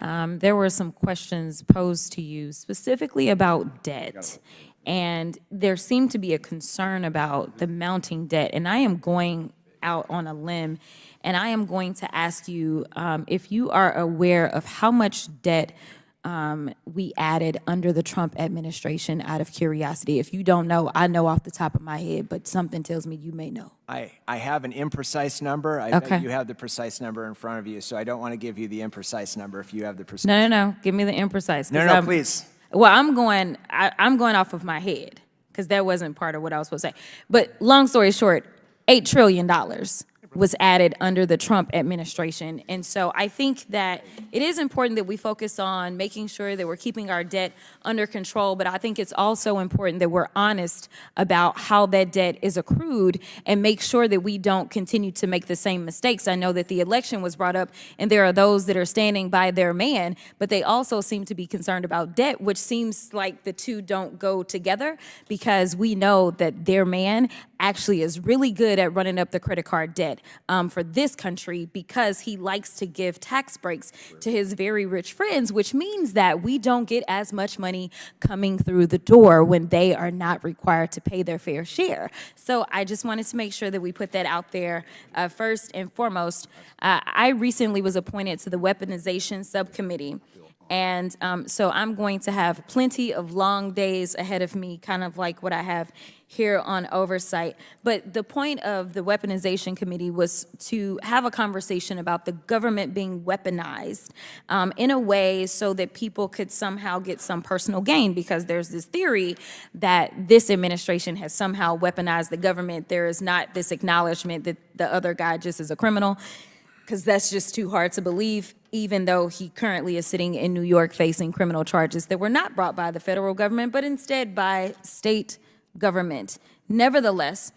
There were some questions posed to you specifically about debt. And there seemed to be a concern about the mounting debt. And I am going out on a limb, and I am going to ask you if you are aware of how much debt we added under the Trump administration, out of curiosity. If you don't know, I know off the top of my head, but something tells me you may know. I have an imprecise number. I Okay. bet you have the precise number in front of you, so I don't want to give you the imprecise number if you have the precise. No. Give me the imprecise. 'Cause No, please. Well, I'm going off of my head, because that wasn't part of what I was supposed to say. But long story short, $8 trillion was added under the Trump administration. And so I think that it is important that we focus on making sure that we're keeping our debt under control, but I think it's also important that we're honest about how that debt is accrued and make sure that we don't continue to make the same mistakes. I know that the election was brought up, and there are those that are standing by their man, but they also seem to be concerned about debt, which seems like the two don't go together, because we know that their man actually is really good at running up the credit card debt for this country, because he likes to give tax breaks to his very rich friends, which means that we don't get as much money coming through the door when they are not required to pay their fair share. So I just wanted to make sure that we put that out there first and foremost. I recently was appointed to the Weaponization Subcommittee. And so I'm going to have plenty of long days ahead of me, kind of like what I have here on Oversight. But the point of the Weaponization Committee was to have a conversation about the government being weaponized in a way so that people could somehow get some personal gain, because there's this theory that this administration has somehow weaponized the government. There is not this acknowledgement that the other guy just is a criminal, because that's just too hard to believe, even though he currently is sitting in New York facing criminal charges that were not brought by the federal government, but instead by state government. Nevertheless,